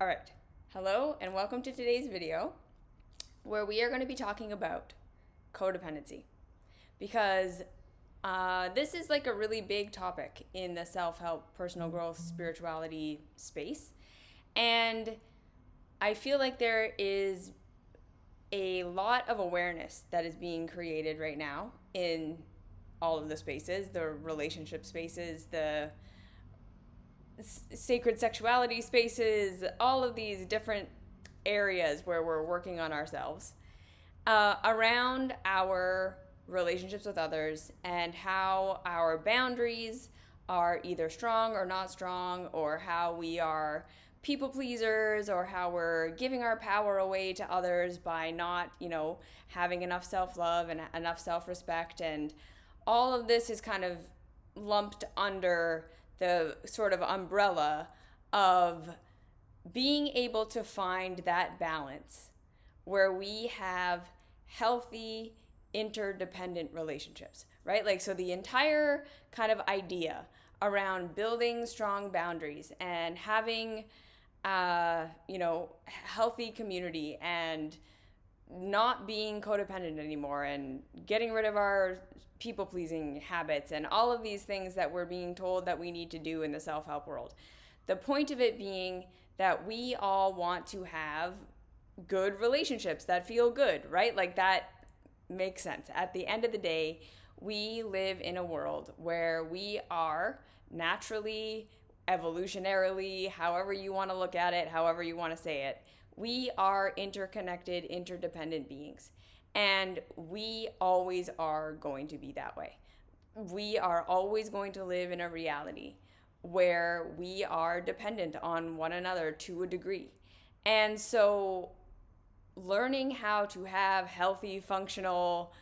All right. Hello and welcome to today's video where we are going to be talking about codependency because this is like a really big topic in the self-help, personal growth, spirituality space. And I feel like there is a lot of awareness that is being created right now in all of the spaces, the relationship spaces, the sacred sexuality spaces, all of these different areas where we're working on ourselves around our relationships with others and how our boundaries are either strong or not strong, or how we are people pleasers, or how we're giving our power away to others by not, having enough self-love and enough self-respect. And all of this is kind of lumped under the sort of umbrella of being able to find that balance where we have healthy interdependent relationships, right? Like, so the entire kind of idea around building strong boundaries and having healthy community and not being codependent anymore and getting rid of our people pleasing habits and all of these things that we're being told that we need to do in the self-help world. The point of it being that we all want to have good relationships that feel good, right? Like, that makes sense. At the end of the day, we live in a world where we are naturally, evolutionarily, however you want to look at it, however you want to say it, we are interconnected, interdependent beings. And we always are going to be that way. We are always going to live in a reality where we are dependent on one another to a degree. And so learning how to have healthy, functional,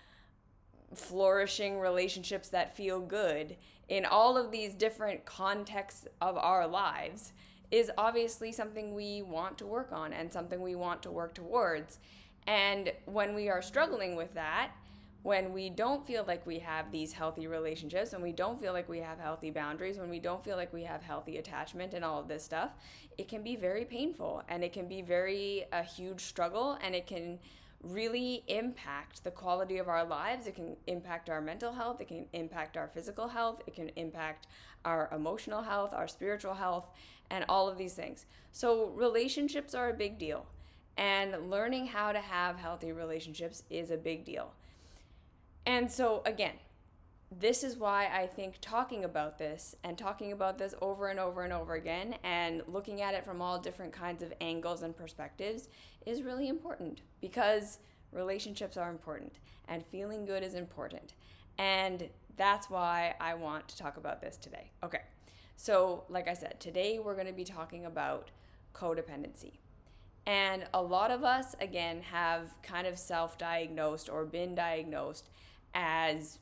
flourishing relationships that feel good in all of these different contexts of our lives is obviously something we want to work on and something we want to work towards. And when we are struggling with that, when we don't feel like we have these healthy relationships, when we don't feel like we have healthy boundaries, when we don't feel like we have healthy attachment and all of this stuff, it can be very painful, and it can be a huge struggle, and it can really impact the quality of our lives. It can impact our mental health, it can impact our physical health, it can impact our emotional health, our spiritual health, and all of these things. So relationships are a big deal, and learning how to have healthy relationships is a big deal. And so again, this is why I think talking about this over and over and over again and looking at it from all different kinds of angles and perspectives is really important, because relationships are important and feeling good is important. And that's why I want to talk about this today. Okay, so like I said, today we're going to be talking about codependency. And a lot of us, again, have kind of self-diagnosed or been diagnosed as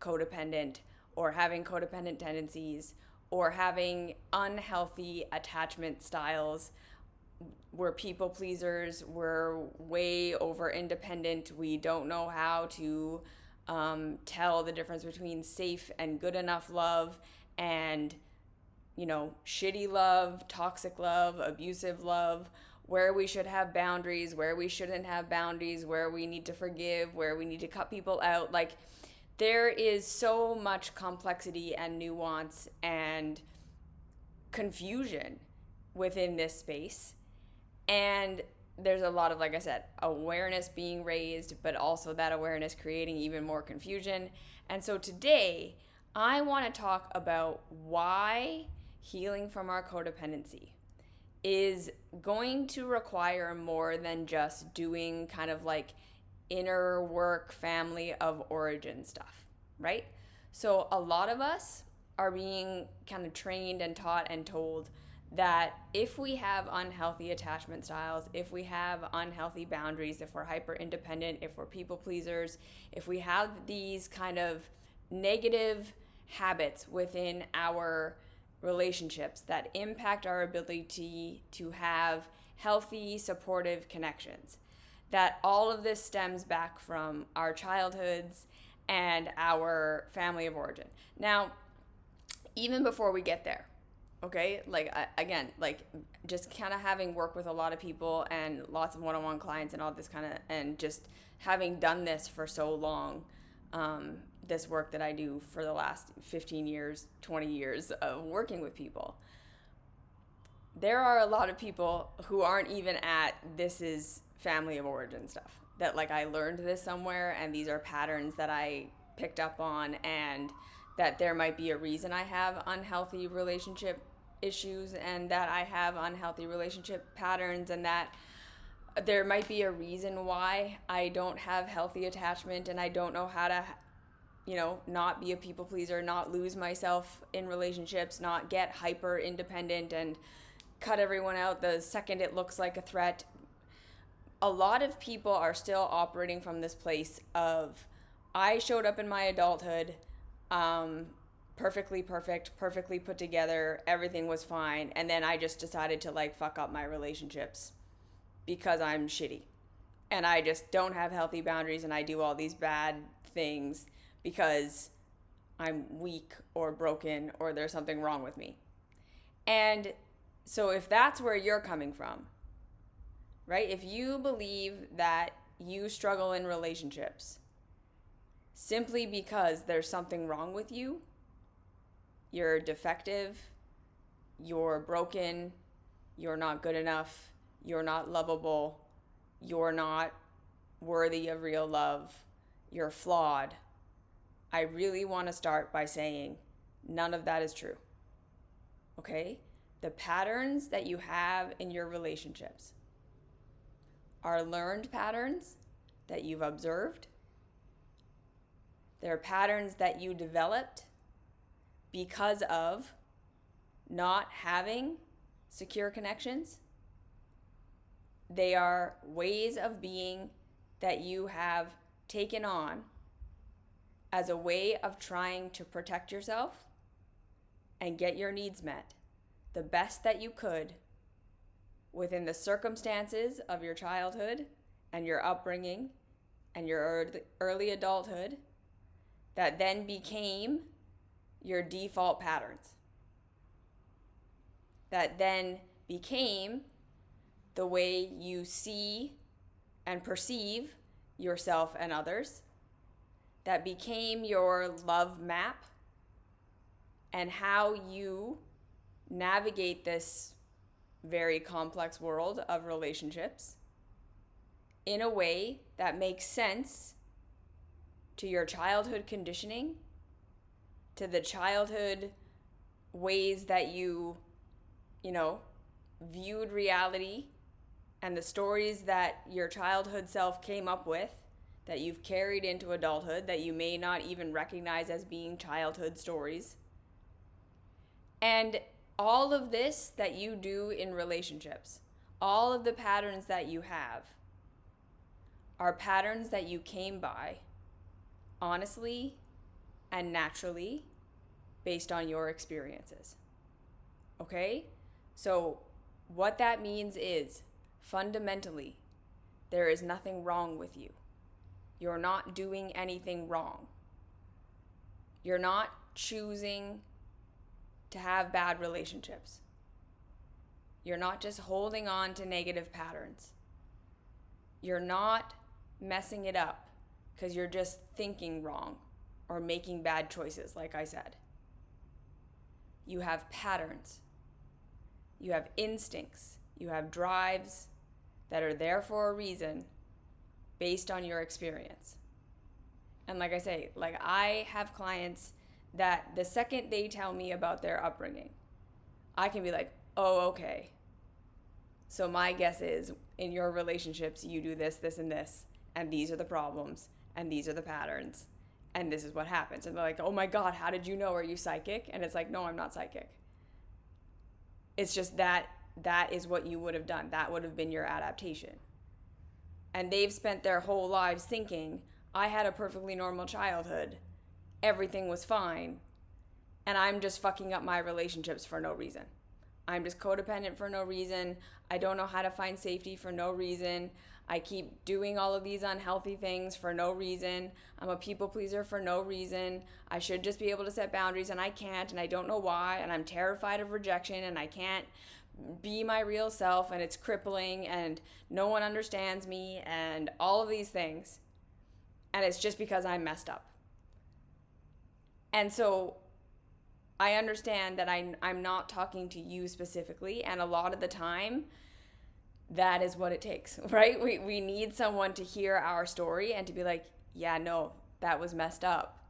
codependent, or having codependent tendencies, or having unhealthy attachment styles. We're people pleasers, we're way over independent, we don't know how to tell the difference between safe and good enough love, and shitty love, toxic love, abusive love, where we should have boundaries, where we shouldn't have boundaries, where we need to forgive, where we need to cut people out. Like, there is so much complexity and nuance and confusion within this space. And there's a lot of, like I said, awareness being raised, but also that awareness creating even more confusion. And so today, I want to talk about why healing from our codependency is going to require more than just doing kind of like inner work, family of origin stuff, right? So a lot of us are being kind of trained and taught and told that if we have unhealthy attachment styles, if we have unhealthy boundaries, if we're hyper independent, if we're people pleasers, if we have these kind of negative habits within our relationships that impact our ability to have healthy, supportive connections, that all of this stems back from our childhoods and our family of origin. Now, even before we get there, Okay, like again, like just kind of having worked with a lot of people and lots of one-on-one clients and all this kind of, and just having done this for so long, this work that I do for the last 15 years, 20 years of working with people, there are a lot of people who aren't even at this is family of origin stuff. That like I learned this somewhere and these are patterns that I picked up on, and that there might be a reason I have unhealthy relationship issues and that I have unhealthy relationship patterns, and that there might be a reason why I don't have healthy attachment and I don't know how to, not be a people pleaser, not lose myself in relationships, not get hyper independent and cut everyone out the second it looks like a threat. A lot of people are still operating from this place of, I showed up in my adulthood, perfectly perfect, perfectly put together, everything was fine, and then I just decided to like fuck up my relationships because I'm shitty. And I just don't have healthy boundaries and I do all these bad things because I'm weak or broken or there's something wrong with me. And so if that's where you're coming from, right? If you believe that you struggle in relationships simply because there's something wrong with you, you're defective, you're broken, you're not good enough, you're not lovable, you're not worthy of real love, you're flawed, I really want to start by saying none of that is true. Okay? The patterns that you have in your relationships are learned patterns that you've observed. They're patterns that you developed because of not having secure connections. They are ways of being that you have taken on as a way of trying to protect yourself and get your needs met the best that you could within the circumstances of your childhood and your upbringing and your early adulthood that then became your default patterns. That then became the way you see and perceive yourself and others. That became your love map and how you navigate this very complex world of relationships in a way that makes sense to your childhood conditioning, to the childhood ways that you viewed reality and the stories that your childhood self came up with that you've carried into adulthood that you may not even recognize as being childhood stories. And all of this that you do in relationships, all of the patterns that you have are patterns that you came by honestly and naturally based on your experiences. Okay? So what that means is fundamentally there is nothing wrong with you. You're not doing anything wrong. You're not choosing to have bad relationships. You're not just holding on to negative patterns. You're not messing it up because you're just thinking wrong or making bad choices, like I said. You have patterns. You have instincts. You have drives that are there for a reason based on your experience. And like I say, like I have clients that the second they tell me about their upbringing, I can be like, oh, okay. So my guess is in your relationships, you do this, this, and this, and these are the problems, and these are the patterns, and this is what happens. And they're like, oh my God, how did you know? Are you psychic? And it's like, no, I'm not psychic. It's just that is what you would have done. That would have been your adaptation. And they've spent their whole lives thinking, I had a perfectly normal childhood. Everything was fine. And I'm just fucking up my relationships for no reason. I'm just codependent for no reason. I don't know how to find safety for no reason. I keep doing all of these unhealthy things for no reason. I'm a people pleaser for no reason. I should just be able to set boundaries and I can't, and I don't know why, and I'm terrified of rejection and I can't be my real self, and it's crippling, and no one understands me, and all of these things. And it's just because I'm messed up. And so I understand that I'm not talking to you specifically, and a lot of the time that is what it takes, right? We need someone to hear our story and to be like, yeah, no, that was messed up.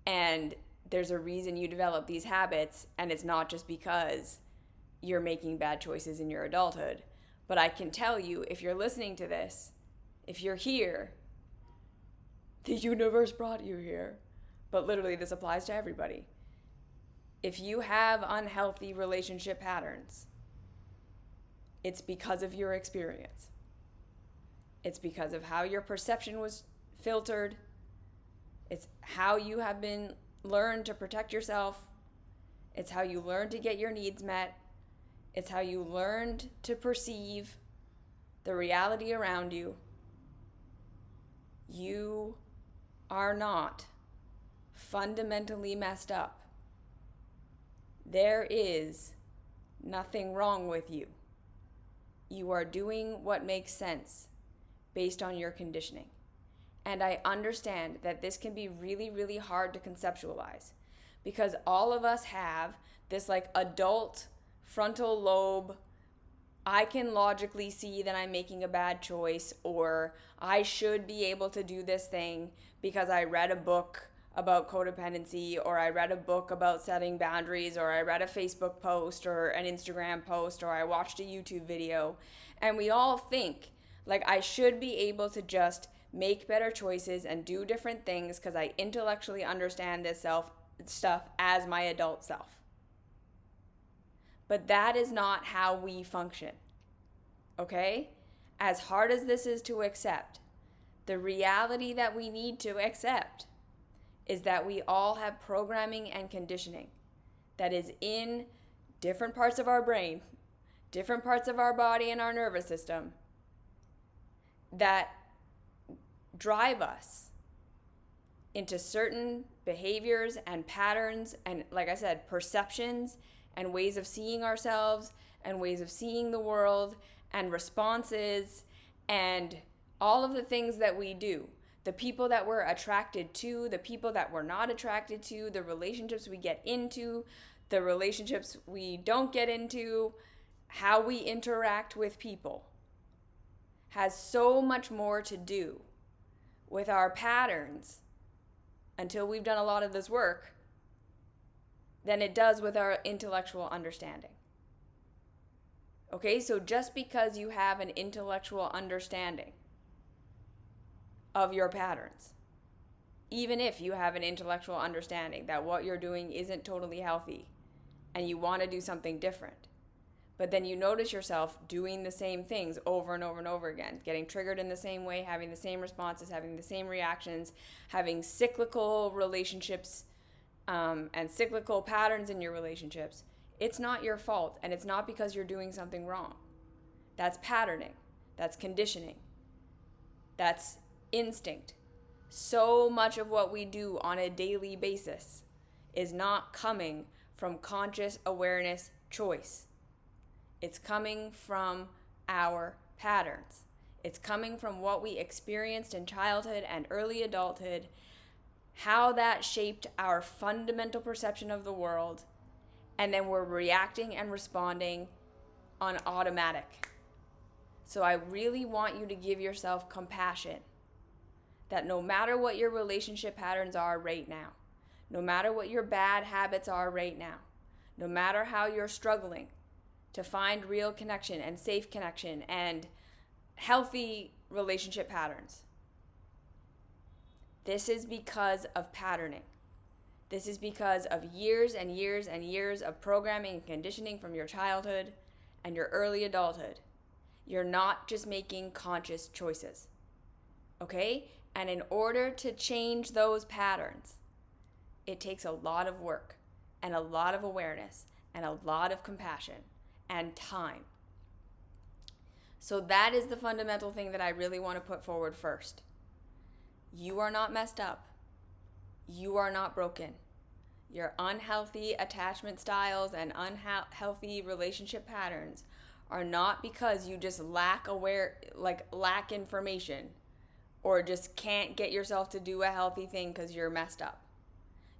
And there's a reason you develop these habits, and it's not just because you're making bad choices in your adulthood. But I can tell you, if you're listening to this, if you're here, the universe brought you here. But literally, this applies to everybody. If you have unhealthy relationship patterns, it's because of your experience. It's because of how your perception was filtered. It's how you have been learned to protect yourself. It's how you learned to get your needs met. It's how you learned to perceive the reality around you. You are not fundamentally messed up. There is nothing wrong with you. You are doing what makes sense based on your conditioning. And I understand that this can be really, really hard to conceptualize because all of us have this like adult frontal lobe. I can logically see that I'm making a bad choice, or I should be able to do this thing because I read a book about codependency, or I read a book about setting boundaries, or I read a Facebook post or an Instagram post, or I watched a YouTube video. And we all think like I should be able to just make better choices and do different things because I intellectually understand this stuff as my adult self. But that is not how we function, okay? As hard as this is to accept, the reality that we need to accept is that we all have programming and conditioning that is in different parts of our brain, different parts of our body and our nervous system that drive us into certain behaviors and patterns and, like I said, perceptions and ways of seeing ourselves and ways of seeing the world and responses and all of the things that we do. The people that we're attracted to, the people that we're not attracted to, the relationships we get into, the relationships we don't get into, how we interact with people has so much more to do with our patterns until we've done a lot of this work than it does with our intellectual understanding. Okay, so just because you have an intellectual understanding of your patterns, even if you have an intellectual understanding that what you're doing isn't totally healthy and you want to do something different, but then you notice yourself doing the same things over and over and over again, getting triggered in the same way, having the same responses, having the same reactions, having cyclical relationships and cyclical patterns in your relationships, it's not your fault, and it's not because you're doing something wrong. That's patterning. That's conditioning. That's instinct. So much of what we do on a daily basis is not coming from conscious awareness choice. It's coming from our patterns. It's coming from what we experienced in childhood and early adulthood, how that shaped our fundamental perception of the world, and then we're reacting and responding on automatic. So I really want you to give yourself compassion that no matter what your relationship patterns are right now, no matter what your bad habits are right now, no matter how you're struggling to find real connection and safe connection and healthy relationship patterns, this is because of patterning. This is because of years and years and years of programming and conditioning from your childhood and your early adulthood. You're not just making conscious choices, okay? And in order to change those patterns, it takes a lot of work and a lot of awareness and a lot of compassion. and time. So that is the fundamental thing that I really want to put forward first. You are not messed up. You are not broken. Your unhealthy attachment styles and unhealthy relationship patterns are not because you just lack information or just can't get yourself to do a healthy thing because you're messed up.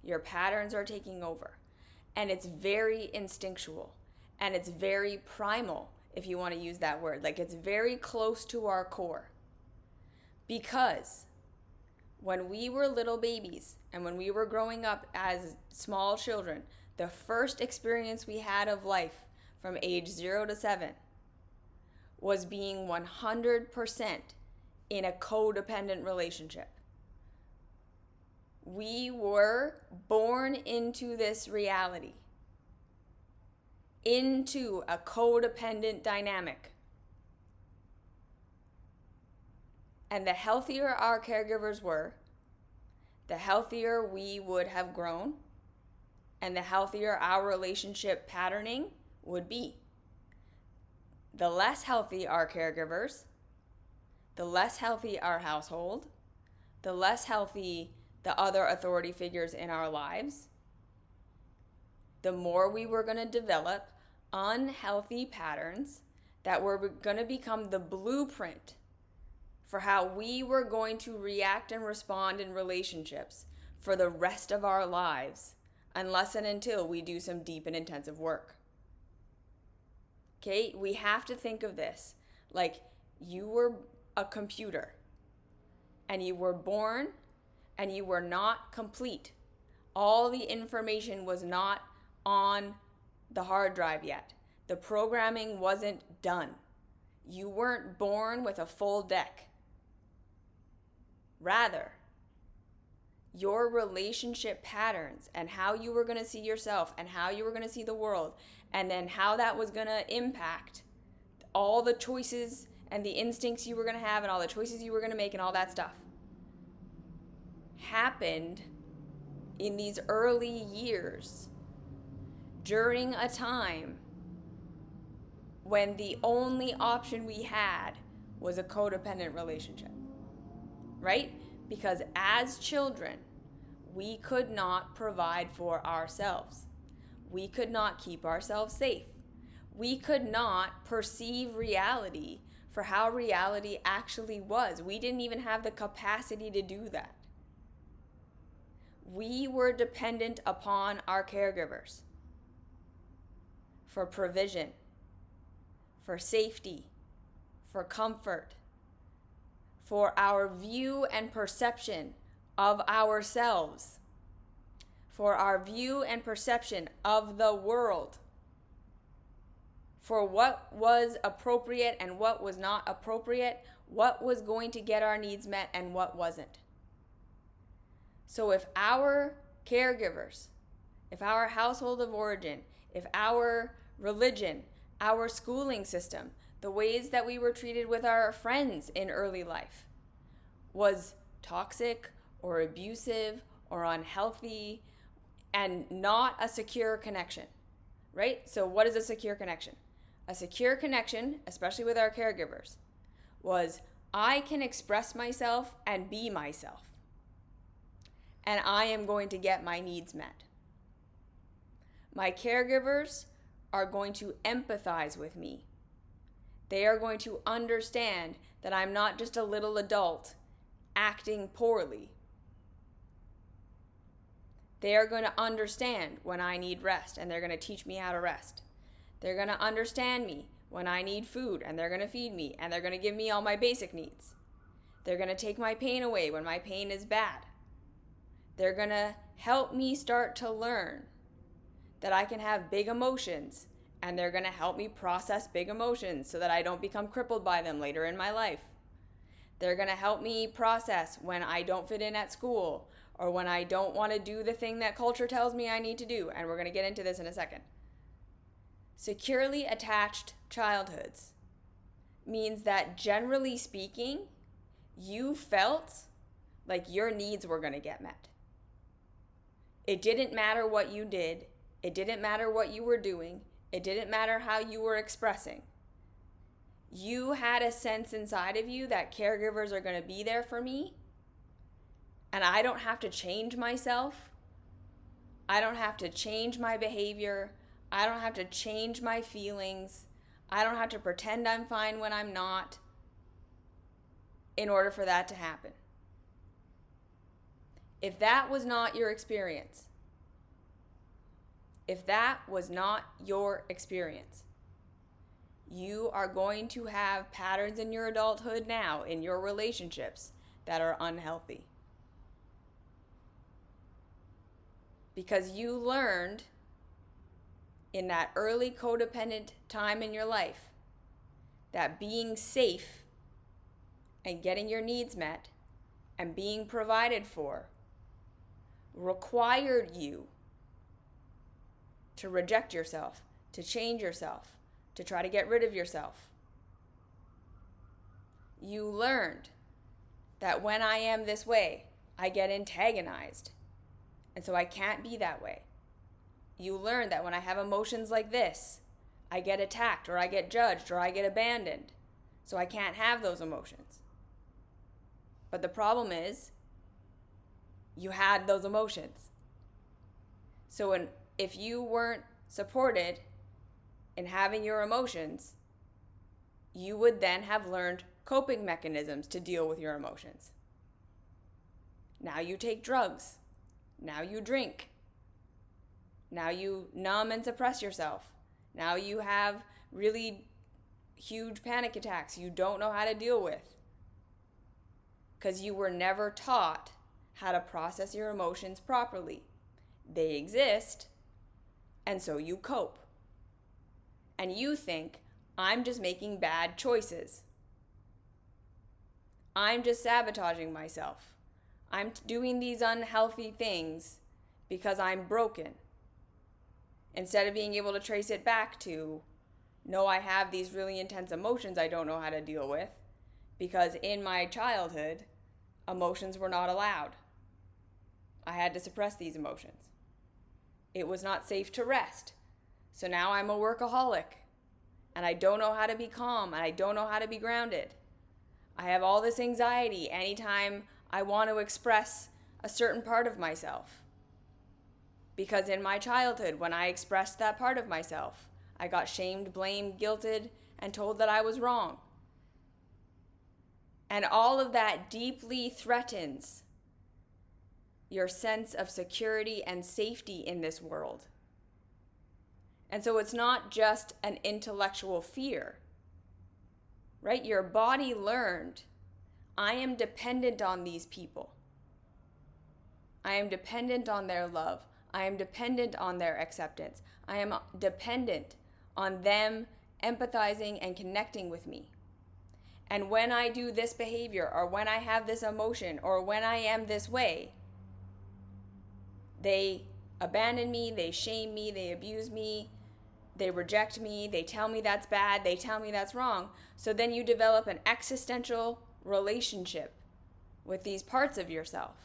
Your patterns are taking over. And it's very instinctual and it's very primal, if you want to use that word. Like, it's very close to our core. Because when we were little babies and when we were growing up as small children, the first experience we had of life from age 0 to 7 was being 100% in a codependent relationship. We were born into this reality, into a codependent dynamic. And the healthier our caregivers were, the healthier we would have grown, and the healthier our relationship patterning would be. The less healthy our caregivers, the less healthy our household, the less healthy the other authority figures in our lives, the more we were going to develop unhealthy patterns that were going to become the blueprint for how we were going to react and respond in relationships for the rest of our lives, unless and until we do some deep and intensive work. Okay, we have to think of this like you were a computer and you were born and you were not complete. All the information was not on the hard drive yet. The programming wasn't done. You weren't born with a full deck. Rather, your relationship patterns and how you were going to see yourself and how you were going to see the world, and then how that was going to impact all the choices and the instincts you were going to have and all the choices you were going to make and all that stuff, happened in these early years during a time when the only option we had was a codependent relationship, right? Because as children, we could not provide for ourselves. We could not keep ourselves safe. We could not perceive reality for how reality actually was. We didn't even have the capacity to do that. We were dependent upon our caregivers for provision, for safety, for comfort, for our view and perception of ourselves, for our view and perception of the world, for what was appropriate and what was not appropriate, what was going to get our needs met and what wasn't. So if our caregivers, if our household of origin, if our religion, our schooling system, the ways that we were treated with our friends in early life was toxic or abusive or unhealthy and not a secure connection, right? So what is a secure connection? A secure connection, especially with our caregivers, was I can express myself and be myself, and I am going to get my needs met. My caregivers are going to empathize with me. They are going to understand that I'm not just a little adult acting poorly. They are going to understand when I need rest, and they're going to teach me how to rest. They're going to understand me when I need food, and they're going to feed me, and they're going to give me all my basic needs. They're going to take my pain away when my pain is bad. They're going to help me start to learn that I can have big emotions, and they're going to help me process big emotions so that I don't become crippled by them later in my life. They're going to help me process when I don't fit in at school or when I don't want to do the thing that culture tells me I need to do, and we're going to get into this in a second. Securely attached childhoods means that, generally speaking, you felt like your needs were going to get met. It didn't matter what you did. It didn't matter what you were doing. It didn't matter how you were expressing. You had a sense inside of you that caregivers are going to be there for me, and I don't have to change myself. I don't have to change my behavior. I don't have to change my feelings. I don't have to pretend I'm fine when I'm not in order for that to happen. If that was not your experience, you are going to have patterns in your adulthood now, in your relationships, that are unhealthy. Because you learned in that early codependent time in your life that being safe and getting your needs met and being provided for required you to reject yourself, to change yourself, to try to get rid of yourself. You learned that when I am this way, I get antagonized, and so I can't be that way. You learn that when I have emotions like this, I get attacked, or I get judged, or I get abandoned, so I can't have those emotions. But the problem is, you had those emotions. So if you weren't supported in having your emotions, you would then have learned coping mechanisms to deal with your emotions. Now you take drugs. Now you drink. Now you numb and suppress yourself. Now you have really huge panic attacks you don't know how to deal with, because you were never taught how to process your emotions properly. They exist, and so you cope. And you think, I'm just making bad choices. I'm just sabotaging myself. I'm doing these unhealthy things because I'm broken. Instead of being able to trace it back to, no, I have these really intense emotions I don't know how to deal with, because in my childhood, emotions were not allowed. I had to suppress these emotions. It was not safe to rest. So now I'm a workaholic, and I don't know how to be calm, and I don't know how to be grounded. I have all this anxiety anytime I want to express a certain part of myself. Because in my childhood, when I expressed that part of myself, I got shamed, blamed, guilted, and told that I was wrong. And all of that deeply threatens your sense of security and safety in this world. And so it's not just an intellectual fear, right? Your body learned, I am dependent on these people. I am dependent on their love. I am dependent on their acceptance. I am dependent on them empathizing and connecting with me. And when I do this behavior, or when I have this emotion, or when I am this way, they abandon me, they shame me, they abuse me, they reject me, they tell me that's bad, they tell me that's wrong. So then you develop an existential relationship with these parts of yourself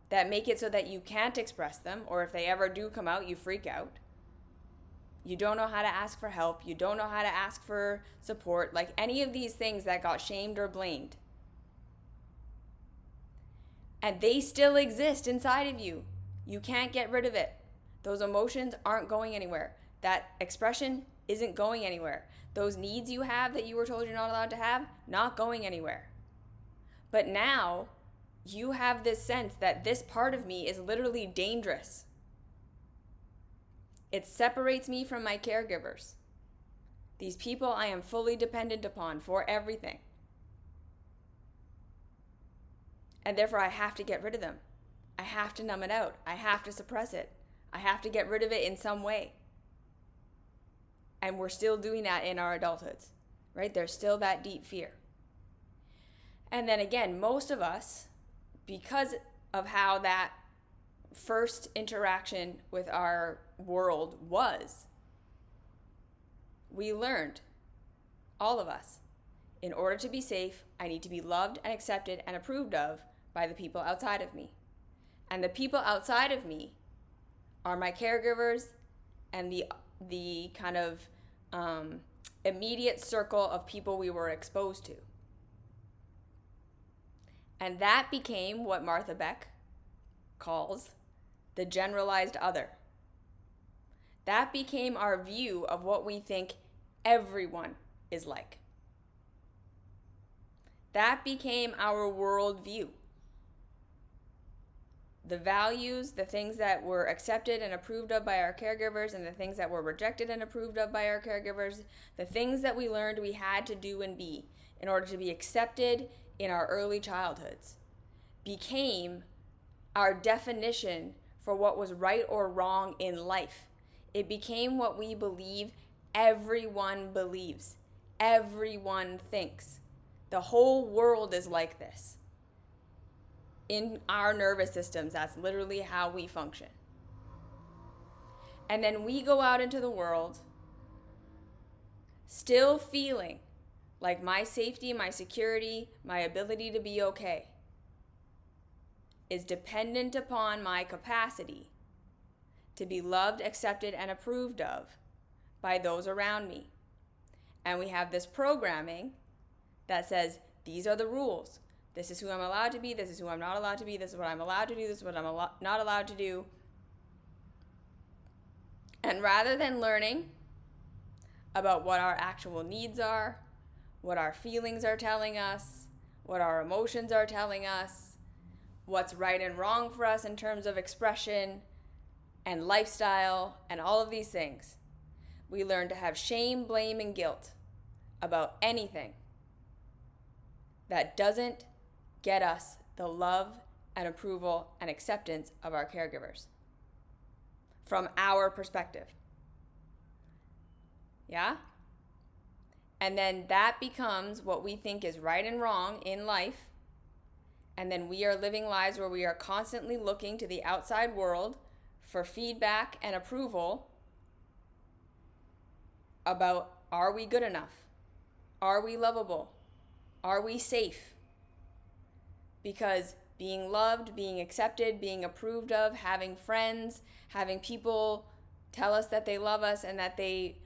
that make it so that you can't express them, or if they ever do come out, you freak out. You don't know how to ask for help. You don't know how to ask for support, like any of these things that got shamed or blamed. And they still exist inside of you. You can't get rid of it. Those emotions aren't going anywhere. That expression isn't going anywhere. Those needs you have that you were told you're not allowed to have, not going anywhere. But now you have this sense that this part of me is literally dangerous. It separates me from my caregivers. These people I am fully dependent upon for everything. And therefore I have to get rid of them. I have to numb it out. I have to suppress it. I have to get rid of it in some way. And we're still doing that in our adulthoods, right? There's still that deep fear. And then again, most of us, because of how that first interaction with our world was, we learned, all of us, in order to be safe, I need to be loved and accepted and approved of by the people outside of me. And the people outside of me are my caregivers and the kind of immediate circle of people we were exposed to. And that became what Martha Beck calls the generalized other. That became our view of what we think everyone is like. That became our worldview. The values, the things that were accepted and approved of by our caregivers, and the things that were rejected and approved of by our caregivers, the things that we learned we had to do and be in order to be accepted in our early childhoods, became our definition for what was right or wrong in life. It became what we believe everyone believes, everyone thinks. The whole world is like this. In our nervous systems, that's literally how we function. And then we go out into the world still feeling like my safety, my security, my ability to be okay is dependent upon my capacity to be loved, accepted, and approved of by those around me. And we have this programming that says, these are the rules. This is who I'm allowed to be. This is who I'm not allowed to be. This is what I'm allowed to do. This is what I'm not allowed to do. And rather than learning about what our actual needs are, what our feelings are telling us, what our emotions are telling us, what's right and wrong for us in terms of expression and lifestyle and all of these things, we learn to have shame, blame, and guilt about anything that doesn't get us the love and approval and acceptance of our caregivers from our perspective. Yeah? And then that becomes what we think is right and wrong in life. And then we are living lives where we are constantly looking to the outside world for feedback and approval about, are we good enough? Are we lovable? Are we safe? Because being loved, being accepted, being approved of, having friends, having people tell us that they love us and that they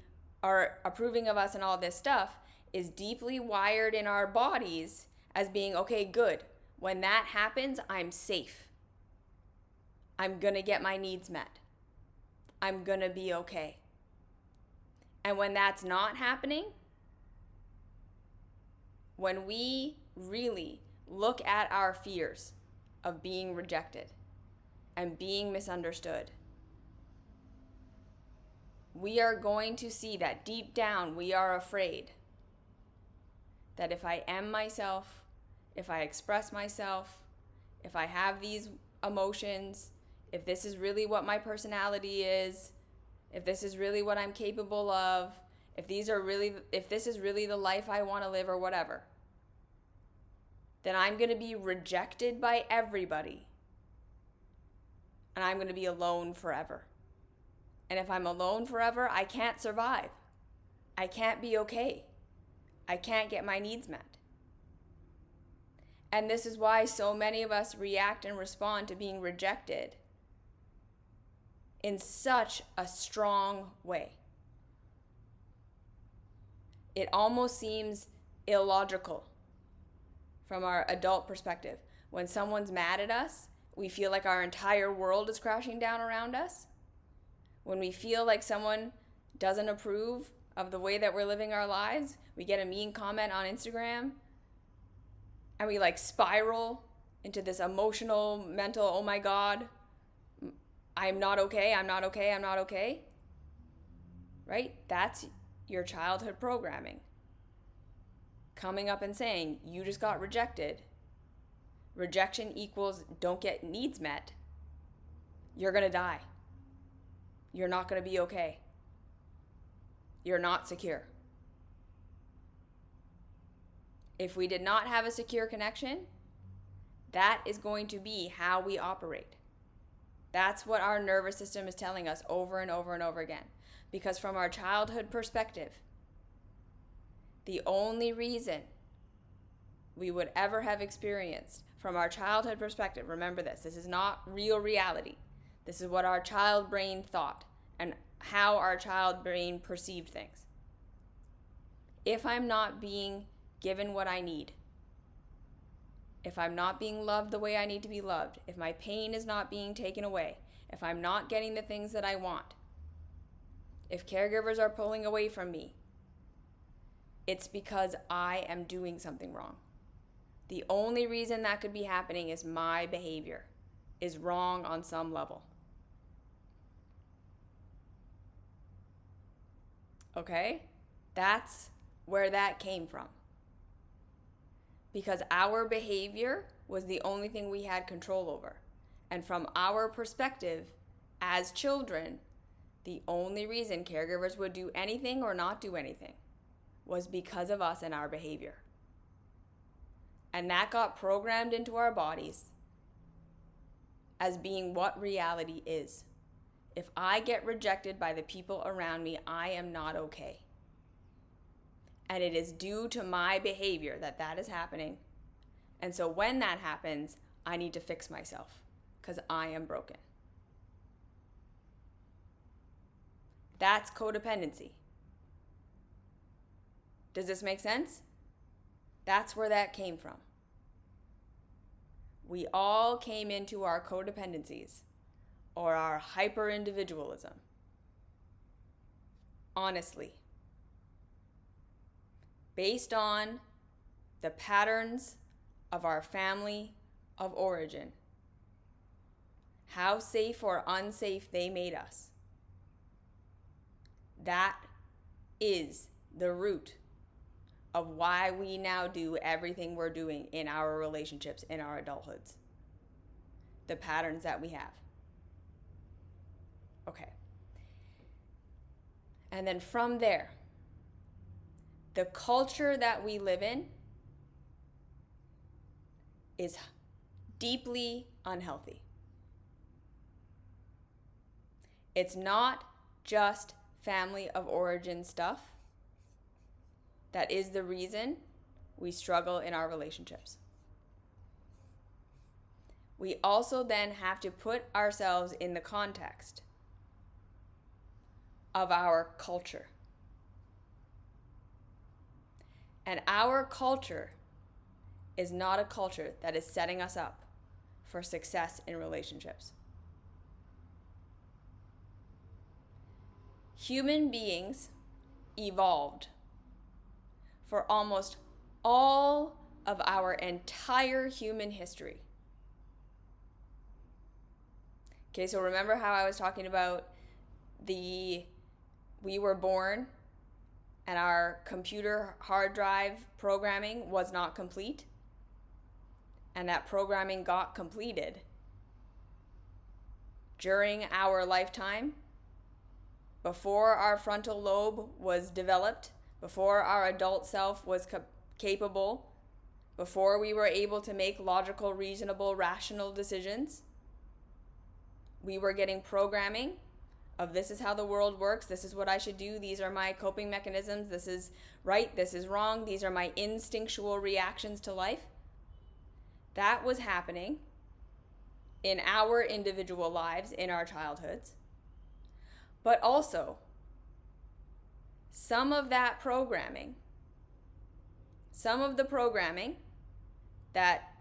are approving of us and all this stuff is deeply wired in our bodies as being, okay, good. When that happens, I'm safe. I'm going to get my needs met. I'm going to be okay. And when that's not happening, when we really look at our fears of being rejected and being misunderstood, we are going to see that deep down we are afraid that if I am myself, if I express myself, if I have these emotions, if this is really what my personality is, if this is really what I'm capable of, if this is really the life I want to live or whatever, then I'm going to be rejected by everybody. And I'm going to be alone forever. And if I'm alone forever, I can't survive. I can't be okay. I can't get my needs met. And this is why so many of us react and respond to being rejected in such a strong way. It almost seems illogical from our adult perspective. When someone's mad at us, we feel like our entire world is crashing down around us. When we feel like someone doesn't approve of the way that we're living our lives, we get a mean comment on Instagram, and we spiral into this emotional, mental, oh my God, I'm not okay, I'm not okay, I'm not okay. Right? That's your childhood programming. Coming up and saying, you just got rejected. Rejection equals don't get needs met. You're going to die. You're not going to be okay. You're not secure. If we did not have a secure connection, that is going to be how we operate. That's what our nervous system is telling us over and over and over again. Because from our childhood perspective, the only reason we would ever have experienced from our childhood perspective, remember this is not real reality. This is what our child brain thought and how our child brain perceived things. If I'm not being given what I need, if I'm not being loved the way I need to be loved, if my pain is not being taken away, if I'm not getting the things that I want, if caregivers are pulling away from me, it's because I am doing something wrong. The only reason that could be happening is my behavior is wrong on some level. Okay? That's where that came from. Because our behavior was the only thing we had control over. And from our perspective, as children, the only reason caregivers would do anything or not do anything was because of us and our behavior. And that got programmed into our bodies as being what reality is. If I get rejected by the people around me, I am not okay. And it is due to my behavior that is happening. And so when that happens, I need to fix myself because I am broken. That's codependency. Does this make sense? That's where that came from. We all came into our codependencies or our hyper-individualism. Honestly. Based on the patterns of our family of origin. How safe or unsafe they made us. That is the root of why we now do everything we're doing in our relationships, in our adulthoods. The patterns that we have. Okay. And then from there, the culture that we live in is deeply unhealthy. It's not just family of origin stuff that is the reason we struggle in our relationships. We also then have to put ourselves in the context of our culture. And our culture is not a culture that is setting us up for success in relationships. Human beings evolved for almost all of our entire human history. Okay, so remember how I was talking about we were born and our computer hard drive programming was not complete, and that programming got completed during our lifetime, before our frontal lobe was developed, before our adult self was capable, before we were able to make logical, reasonable, rational decisions. We were getting programming of this is how the world works, this is what I should do, these are my coping mechanisms, this is right, this is wrong, these are my instinctual reactions to life. That was happening in our individual lives, in our childhoods. But also, some of that programming, some of the programming that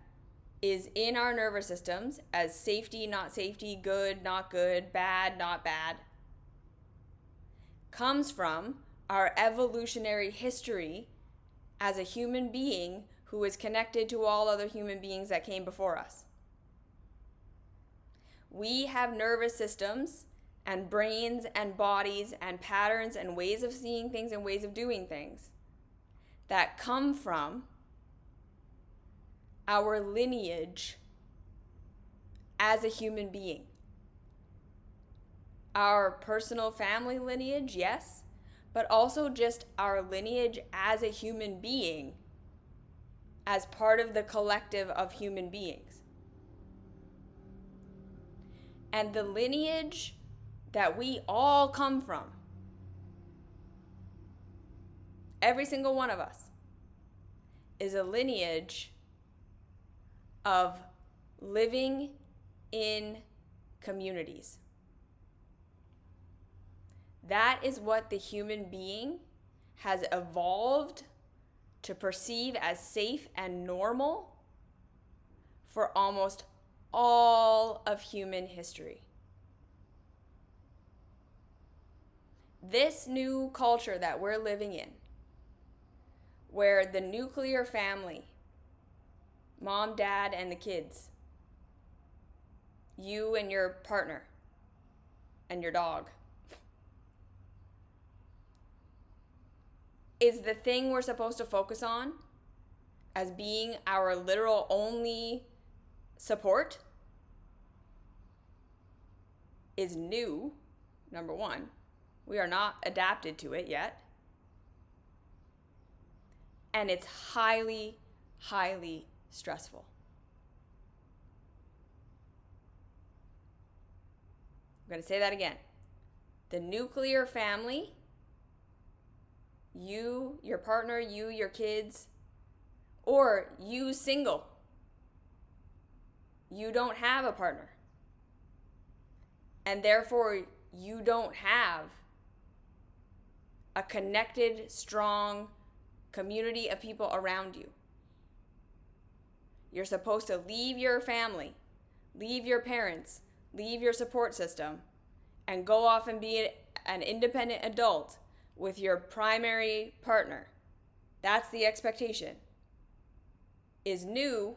is in our nervous systems as safety, not safety, good, not good, bad, not bad, comes from our evolutionary history as a human being who is connected to all other human beings that came before us. We have nervous systems and brains and bodies and patterns and ways of seeing things and ways of doing things that come from our lineage as a human being. Our personal family lineage, yes, but also just our lineage as a human being, as part of the collective of human beings. And the lineage that we all come from, every single one of us, is a lineage of living in communities. That is what the human being has evolved to perceive as safe and normal for almost all of human history. This new culture that we're living in, where the nuclear family, mom, dad, and the kids, you and your partner, and your dog, is the thing we're supposed to focus on as being our literal only support, is new, number one. We are not adapted to it yet. And it's highly, highly stressful. I'm going to say that again. The nuclear family, you, your partner, you, your kids, or you single. You don't have a partner. And therefore, you don't have a connected, strong community of people around you. You're supposed to leave your family, leave your parents, leave your support system, and go off and be an independent adult with your primary partner. That's the expectation. Is new,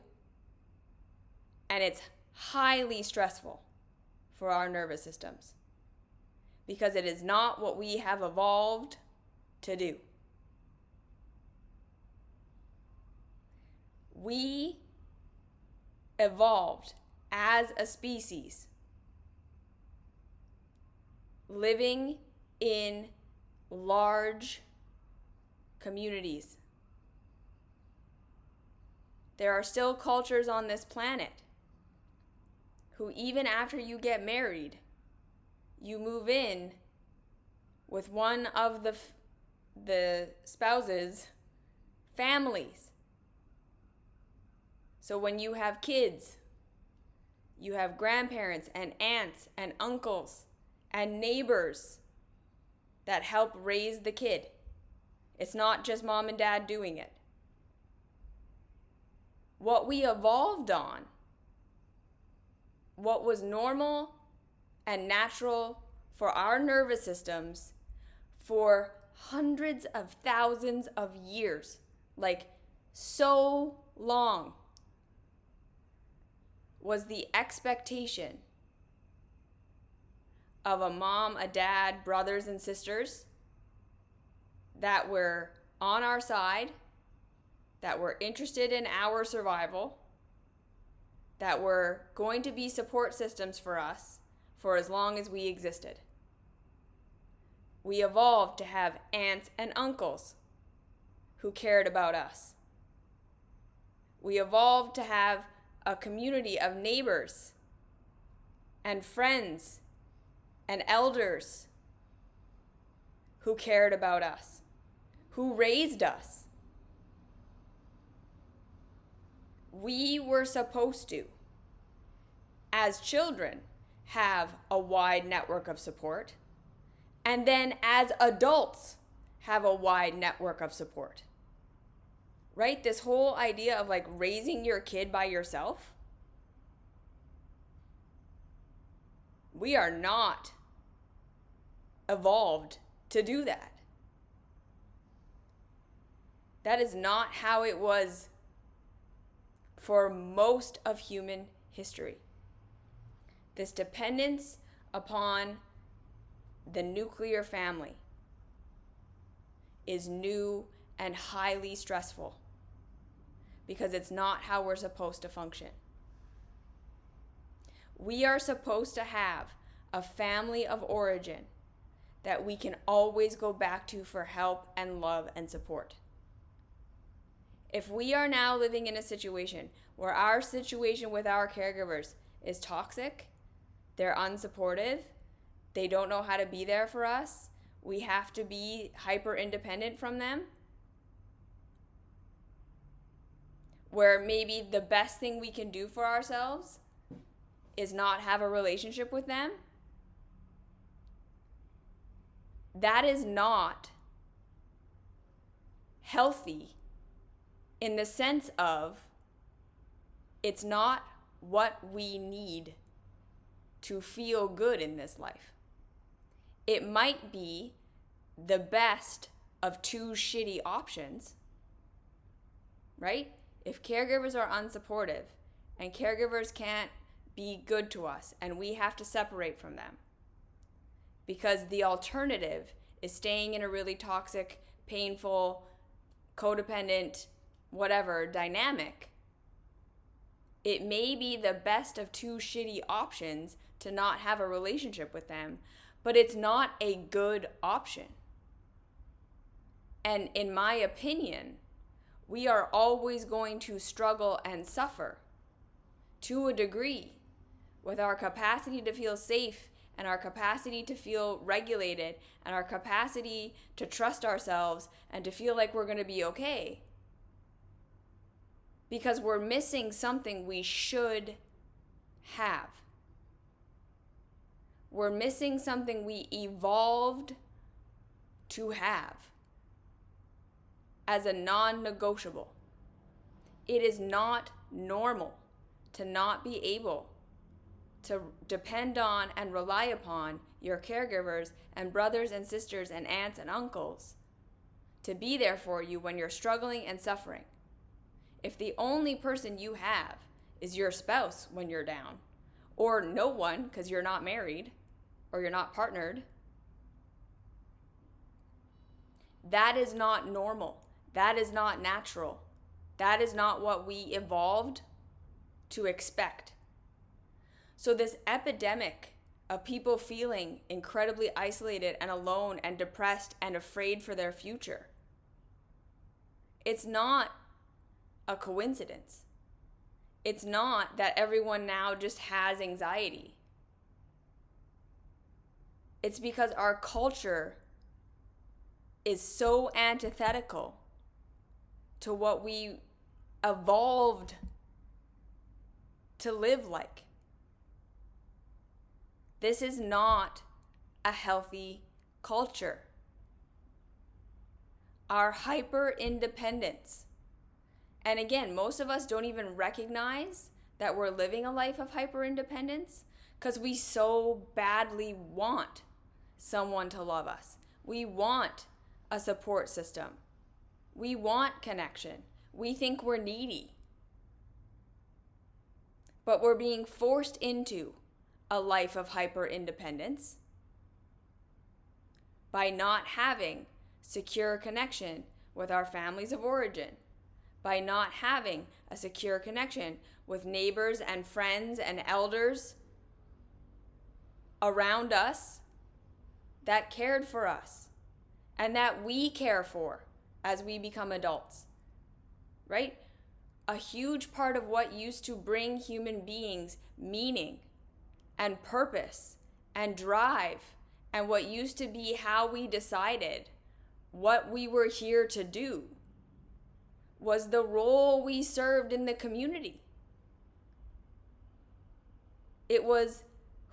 and it's highly stressful for our nervous systems because it is not what we have evolved to do. We evolved as a species living in large communities. There are still cultures on this planet who, even after you get married, you move in with one of the spouse's families. So when you have kids, you have grandparents and aunts and uncles and neighbors that help raise the kid. It's not just mom and dad doing it. What we evolved on, what was normal and natural for our nervous systems for hundreds of thousands of years, like so long, was the expectation of a mom, a dad, brothers and sisters that were on our side, that were interested in our survival, that were going to be support systems for us for as long as we existed. We evolved to have aunts and uncles who cared about us. We evolved to have a community of neighbors and friends and elders who cared about us, who raised us. We were supposed to, as children, have a wide network of support, and then as adults, have a wide network of support. Right? This whole idea of like raising your kid by yourself. We are not evolved to do that. That is not how it was for most of human history. This dependence upon the nuclear family is new and highly stressful because it's not how we're supposed to function. We are supposed to have a family of origin that we can always go back to for help and love and support. If we are now living in a situation where our situation with our caregivers is toxic, they're unsupportive, they don't know how to be there for us, we have to be hyper independent from them, where maybe the best thing we can do for ourselves is not have a relationship with them, that is not healthy in the sense of it's not what we need to feel good in this life. It might be the best of two shitty options, right? If caregivers are unsupportive and caregivers can't be good to us and we have to separate from them because the alternative is staying in a really toxic, painful, codependent, whatever dynamic, it may be the best of two shitty options to not have a relationship with them, but it's not a good option. And in my opinion, we are always going to struggle and suffer to a degree with our capacity to feel safe and our capacity to feel regulated and our capacity to trust ourselves and to feel like we're going to be okay. Because we're missing something we should have. We're missing something we evolved to have as a non-negotiable. It is not normal to not be able to depend on and rely upon your caregivers and brothers and sisters and aunts and uncles to be there for you when you're struggling and suffering. If the only person you have is your spouse when you're down, or no one because you're not married or you're not partnered, that is not normal. That is not natural. That is not what we evolved to expect. So this epidemic of people feeling incredibly isolated and alone and depressed and afraid for their future, it's not a coincidence. It's not that everyone now just has anxiety. It's because our culture is so antithetical to what we evolved to live like. This is not a healthy culture. Our hyper-independence. And again, most of us don't even recognize that we're living a life of hyper-independence because we so badly want someone to love us. We want a support system. We want connection. We think we're needy. But we're being forced into a life of hyper-independence by not having secure connection with our families of origin, by not having a secure connection with neighbors and friends and elders around us that cared for us and that we care for as we become adults, right? A huge part of what used to bring human beings meaning and purpose and drive and what used to be how we decided what we were here to do was the role we served in the community. It was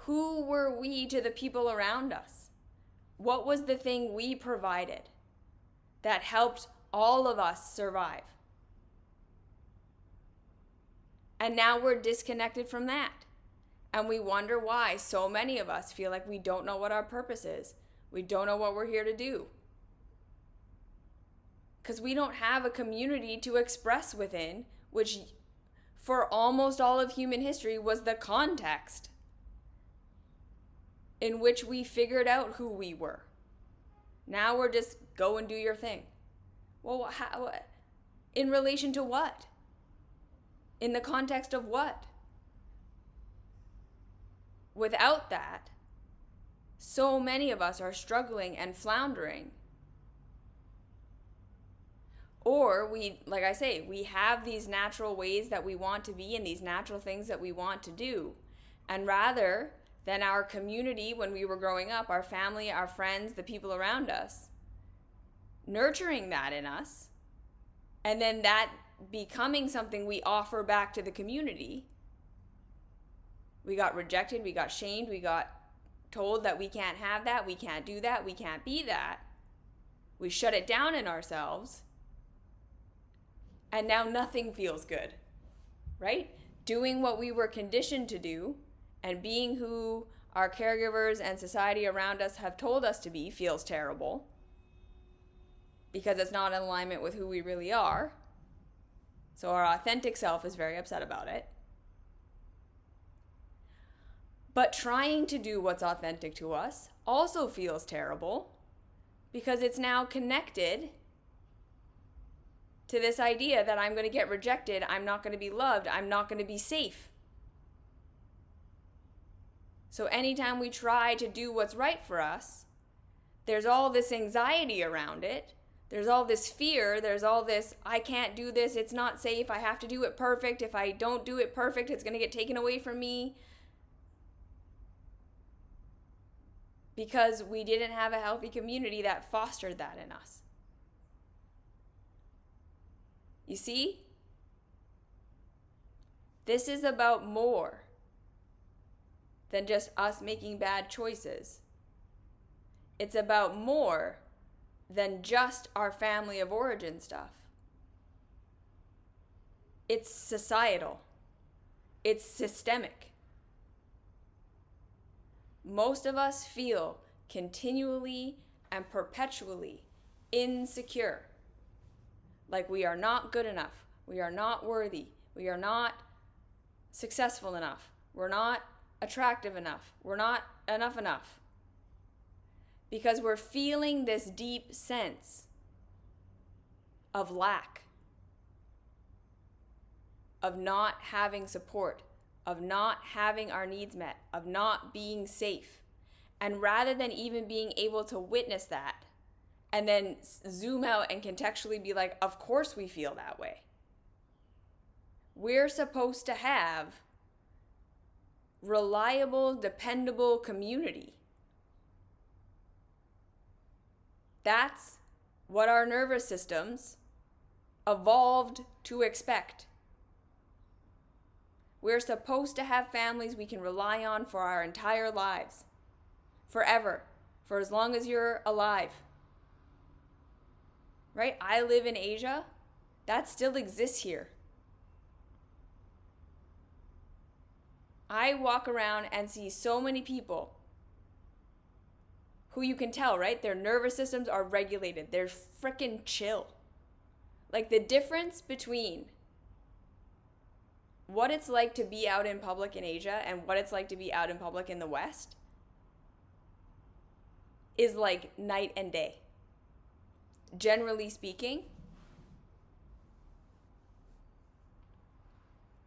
who were we to the people around us? What was the thing we provided that helped all of us survive? And now we're disconnected from that. And we wonder why so many of us feel like we don't know what our purpose is. We don't know what we're here to do. Because we don't have a community to express within, which for almost all of human history was the context in which we figured out who we were. Now we're just go and do your thing. Well, how, in relation to what? In the context of what? Without that, so many of us are struggling and floundering. Or we, like I say, we have these natural ways that we want to be and these natural things that we want to do. And rather than our community when we were growing up, our family, our friends, the people around us, nurturing that in us, and then that becoming something we offer back to the community, we got rejected, we got shamed, we got told that we can't have that, we can't do that, we can't be that. We shut it down in ourselves. And now nothing feels good, right? Doing what we were conditioned to do and being who our caregivers and society around us have told us to be feels terrible because it's not in alignment with who we really are. So our authentic self is very upset about it. But trying to do what's authentic to us also feels terrible because it's now connected to this idea that I'm going to get rejected, I'm not going to be loved, I'm not going to be safe. So anytime we try to do what's right for us, there's all this anxiety around it. There's all this fear. There's all this, I can't do this, it's not safe, I have to do it perfect. If I don't do it perfect, it's going to get taken away from me. Because we didn't have a healthy community that fostered that in us. You see? This is about more than just us making bad choices. It's about more than just our family of origin stuff. It's societal. It's systemic. Most of us feel continually and perpetually insecure. Like we are not good enough. We are not worthy. We are not successful enough. We're not attractive enough. We're not enough. Because we're feeling this deep sense of lack, of not having support, of not having our needs met, of not being safe. And rather than even being able to witness that, and then zoom out and contextually be like, of course we feel that way. We're supposed to have reliable, dependable community. That's what our nervous systems evolved to expect. We're supposed to have families we can rely on for our entire lives. Forever. For as long as you're alive. Right? I live in Asia. That still exists here. I walk around and see so many people who you can tell, right? Their nervous systems are regulated. They're freaking chill. Like the difference between what it's like to be out in public in Asia and what it's like to be out in public in the West is like night and day. Generally speaking,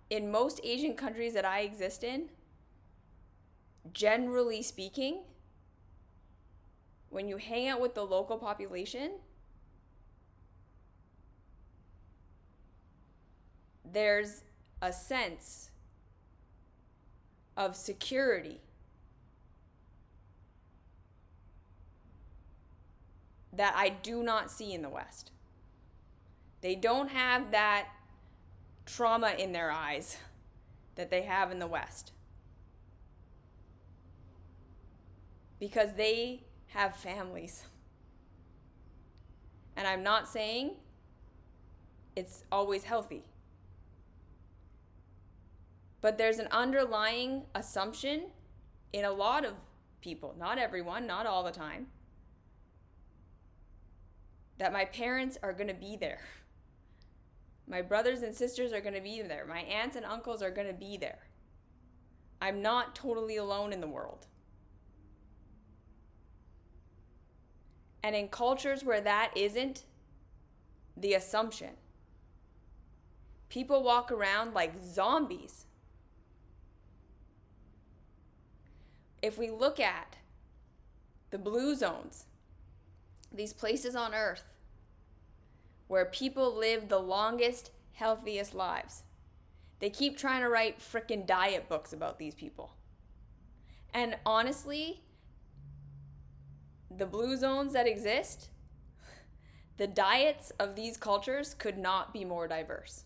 in most Asian countries that I exist in, generally speaking, when you hang out with the local population, there's a sense of security that I do not see in the West. They don't have that trauma in their eyes that they have in the West. Because they have families. And I'm not saying it's always healthy. But there's an underlying assumption in a lot of people, not everyone, not all the time, that my parents are going to be there. My brothers and sisters are going to be there. My aunts and uncles are going to be there. I'm not totally alone in the world. And in cultures where that isn't the assumption, people walk around like zombies. If we look at the blue zones, these places on earth where people live the longest, healthiest lives, they keep trying to write frickin' diet books about these people. And honestly, the blue zones that exist, the diets of these cultures could not be more diverse.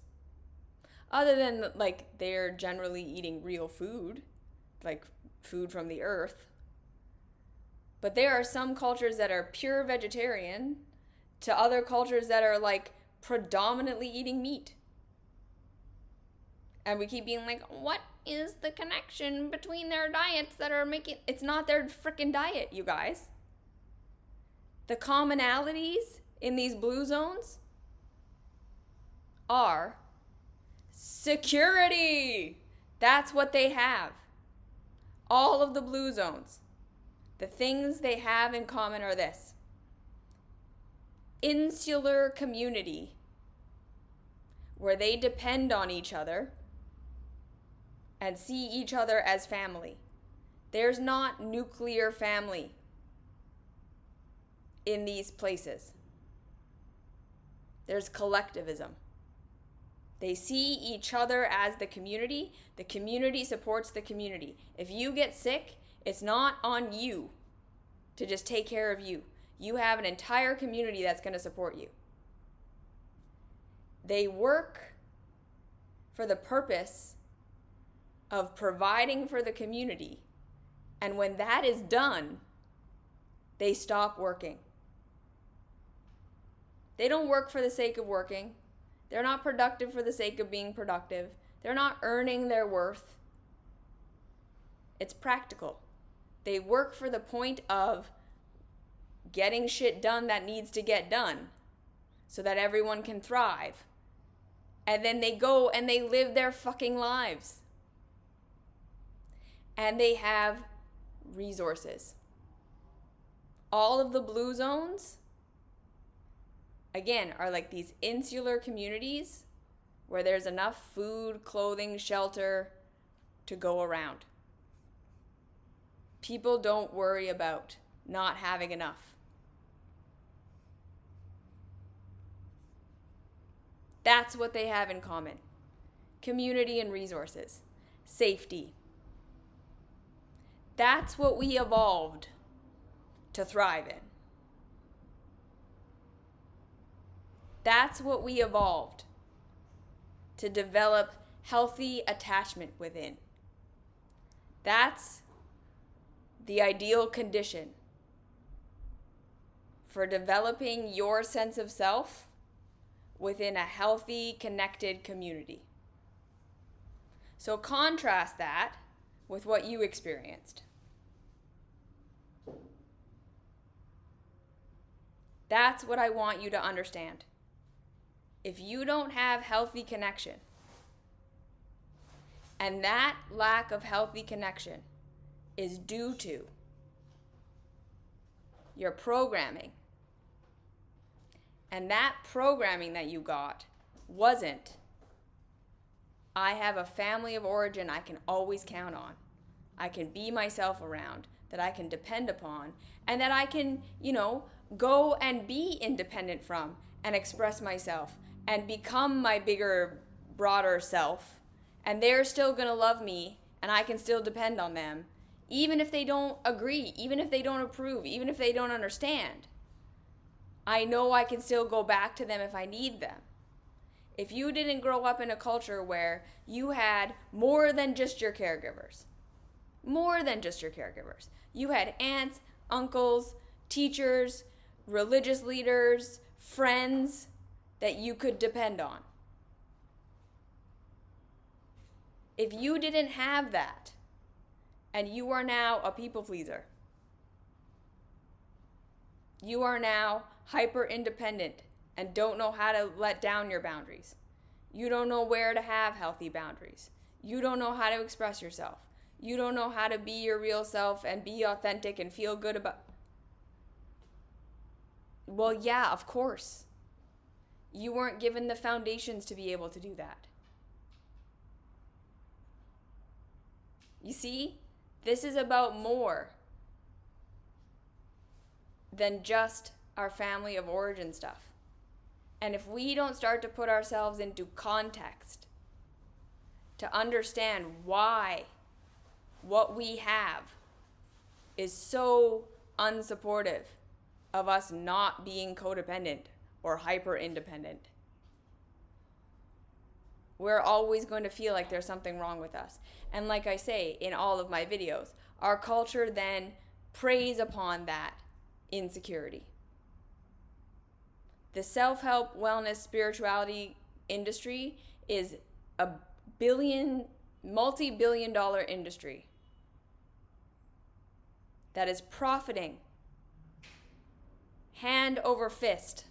Other than, like, they're generally eating real food, like food from the earth. But there are some cultures that are pure vegetarian to other cultures that are like predominantly eating meat. And we keep being like, what is the connection between their diets that are making... It's not their freaking diet, you guys. The commonalities in these blue zones are security. That's what they have. All of the blue zones. The things they have in common are this: insular community, where they depend on each other and see each other as family. There's not nuclear family in these places. There's collectivism. They see each other as the community supports the community. If you get sick, it's not on you to just take care of you. You have an entire community that's going to support you. They work for the purpose of providing for the community. And when that is done, they stop working. They don't work for the sake of working. They're not productive for the sake of being productive. They're not earning their worth. It's practical. They work for the point of getting shit done that needs to get done so that everyone can thrive. And then they go and they live their fucking lives. And they have resources. All of the blue zones, again, are like these insular communities where there's enough food, clothing, shelter to go around. People don't worry about not having enough. That's what they have in common. Community and resources. Safety. That's what we evolved to thrive in. That's what we evolved to develop healthy attachment within. That's the ideal condition for developing your sense of self within a healthy, connected community. So contrast that with what you experienced. That's what I want you to understand. If you don't have healthy connection, and that lack of healthy connection is due to your programming, and that programming that you got wasn't, I have a family of origin I can always count on, I can be myself around, that I can depend upon, and that I can, go and be independent from and express myself and become my bigger, broader self. And they're still going to love me and I can still depend on them, even if they don't agree, even if they don't approve, even if they don't understand. I know I can still go back to them if I need them. If you didn't grow up in a culture where you had more than just your caregivers, you had aunts, uncles, teachers, religious leaders, friends that you could depend on. If you didn't have that, and you are now a people pleaser, you are now hyper independent and don't know how to let down your boundaries. You don't know where to have healthy boundaries. You don't know how to express yourself. You don't know how to be your real self and be authentic and feel good about... Well, yeah, of course. You weren't given the foundations to be able to do that. You see, this is about more than just our family of origin stuff. And if we don't start to put ourselves into context to understand why what we have is so unsupportive of us not being codependent or hyper independent, we're always going to feel like there's something wrong with us. And like I say in all of my videos, our culture then preys upon that insecurity. The self-help, wellness, spirituality industry is a multi-billion-dollar industry that is profiting hand over fist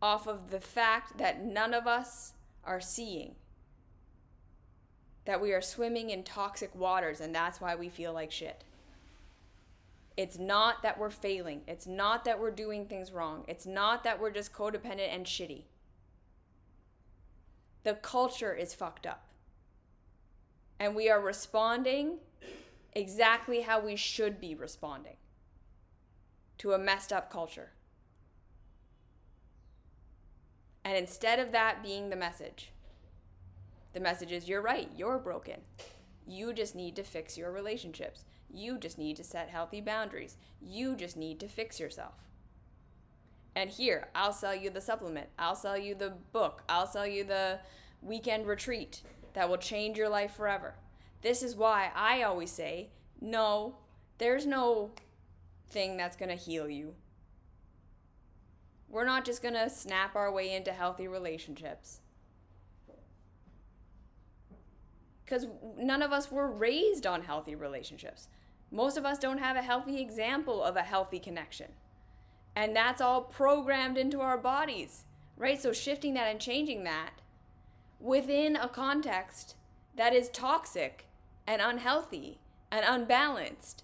off of the fact that none of us are seeing that we are swimming in toxic waters, and that's why we feel like shit. It's not that we're failing. It's not that we're doing things wrong. It's not that we're just codependent and shitty. The culture is fucked up. And we are responding exactly how we should be responding to a messed up culture. And instead of that being the message is, you're right, you're broken. You just need to fix your relationships. You just need to set healthy boundaries. You just need to fix yourself. And here, I'll sell you the supplement. I'll sell you the book. I'll sell you the weekend retreat that will change your life forever. This is why I always say, no, there's no thing that's going to heal you. We're not just going to snap our way into healthy relationships. Because none of us were raised on healthy relationships. Most of us don't have a healthy example of a healthy connection. And that's all programmed into our bodies, right? So shifting that and changing that within a context that is toxic and unhealthy and unbalanced,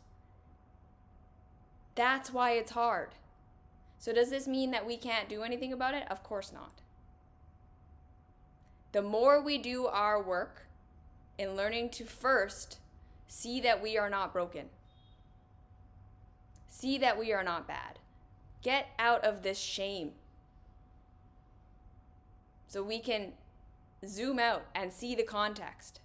that's why it's hard. So does this mean that we can't do anything about it? Of course not. The more we do our work in learning to first see that we are not broken, see that we are not bad, get out of this shame so we can zoom out and see the context.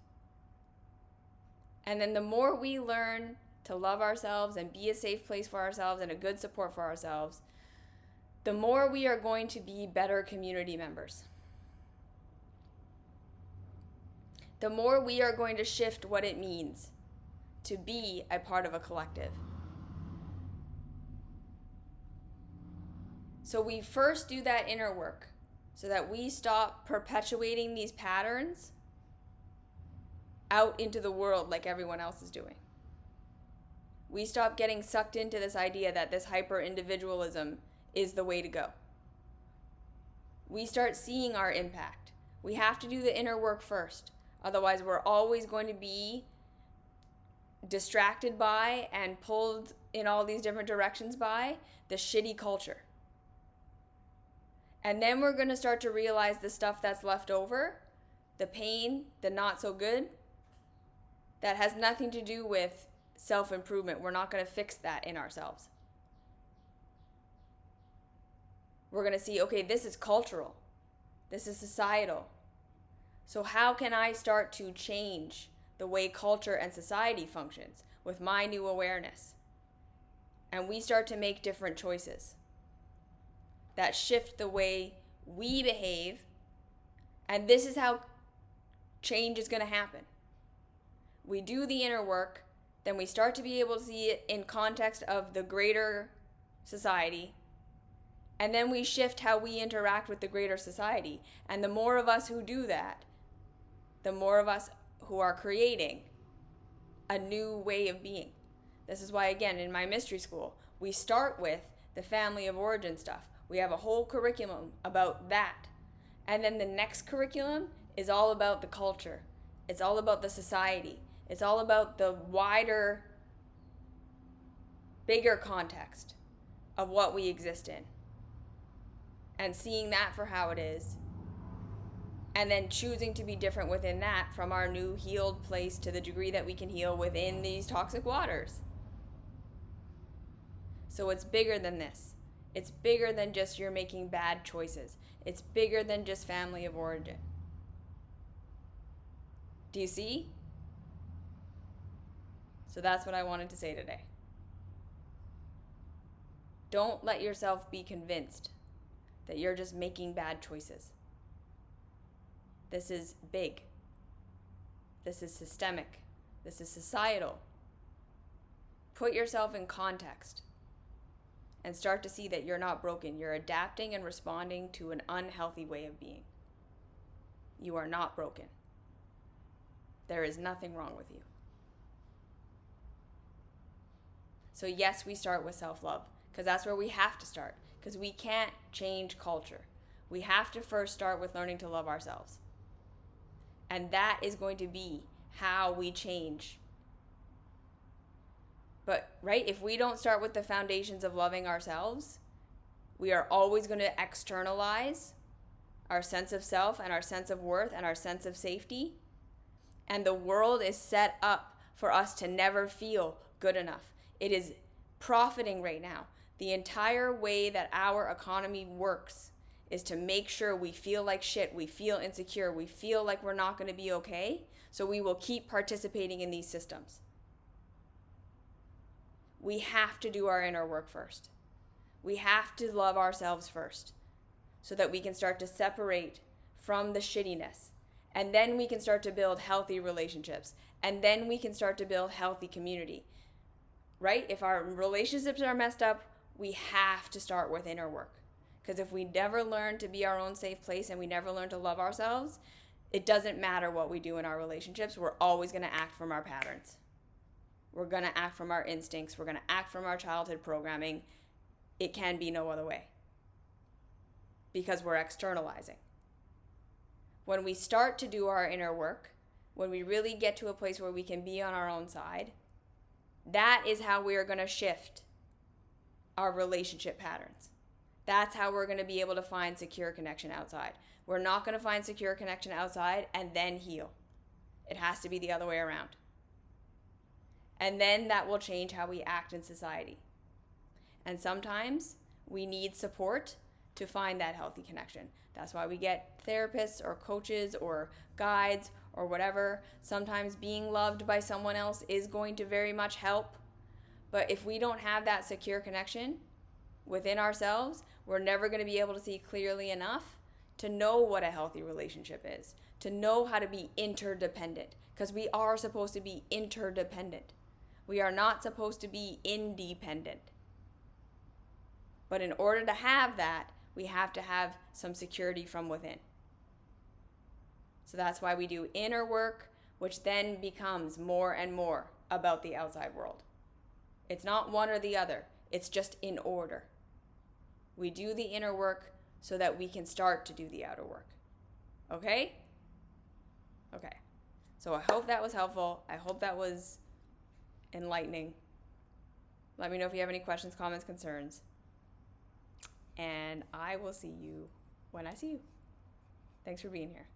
And then the more we learn to love ourselves and be a safe place for ourselves and a good support for ourselves, the more we are going to be better community members. The more we are going to shift what it means to be a part of a collective. So we first do that inner work so that we stop perpetuating these patterns out into the world like everyone else is doing. We stop getting sucked into this idea that this hyper-individualism is the way to go. We start seeing our impact. We have to do the inner work first. Otherwise, we're always going to be distracted by and pulled in all these different directions by the shitty culture. And then we're going to start to realize the stuff that's left over, the pain, the not so good, that has nothing to do with self-improvement. We're not going to fix that in ourselves. We're going to see, okay, this is cultural. This is societal. So how can I start to change the way culture and society functions with my new awareness? And we start to make different choices that shift the way we behave. And this is how change is going to happen. We do the inner work, then we start to be able to see it in context of the greater society. And then we shift how we interact with the greater society. And the more of us who do that, the more of us who are creating a new way of being. This is why, again, in my mystery school, we start with the family of origin stuff. We have a whole curriculum about that. And then the next curriculum is all about the culture. It's all about the society. It's all about the wider, bigger context of what we exist in. And seeing that for how it is. And then choosing to be different within that from our new healed place to the degree that we can heal within these toxic waters. So it's bigger than this. It's bigger than just you're making bad choices. It's bigger than just family of origin. Do you see? So that's what I wanted to say today. Don't let yourself be convinced that you're just making bad choices. This is big. This is systemic. This is societal. Put yourself in context and start to see that you're not broken. You're adapting and responding to an unhealthy way of being. You are not broken. There is nothing wrong with you. So yes, we start with self-love, because that's where we have to start, because we can't change culture. We have to first start with learning to love ourselves. And that is going to be how we change. But, right, if we don't start with the foundations of loving ourselves, we are always going to externalize our sense of self and our sense of worth and our sense of safety. And the world is set up for us to never feel good enough. It is profiting right now. The entire way that our economy works is to make sure we feel like shit, we feel insecure, we feel like we're not going to be okay, so we will keep participating in these systems. We have to do our inner work first. We have to love ourselves first so that we can start to separate from the shittiness. And then we can start to build healthy relationships. And then we can start to build healthy community. Right? If our relationships are messed up, we have to start with inner work. Because if we never learn to be our own safe place and we never learn to love ourselves, it doesn't matter what we do in our relationships. We're always going to act from our patterns. We're going to act from our instincts. We're going to act from our childhood programming. It can be no other way. Because we're externalizing. When we start to do our inner work, when we really get to a place where we can be on our own side, that is how we are going to shift our relationship patterns. That's how we're going to be able to find secure connection outside. We're not going to find secure connection outside and then heal. It has to be the other way around. And then that will change how we act in society. And sometimes we need support to find that healthy connection. That's why we get therapists or coaches or guides or whatever. Sometimes being loved by someone else is going to very much help. But if we don't have that secure connection within ourselves, we're never going to be able to see clearly enough to know what a healthy relationship is, to know how to be interdependent, because we are supposed to be interdependent. We are not supposed to be independent. But in order to have that, we have to have some security from within. So that's why we do inner work, which then becomes more and more about the outside world. It's not one or the other. It's just in order. We do the inner work so that we can start to do the outer work. Okay? Okay. So I hope that was helpful. I hope that was enlightening. Let me know if you have any questions, comments, concerns. And I will see you when I see you. Thanks for being here.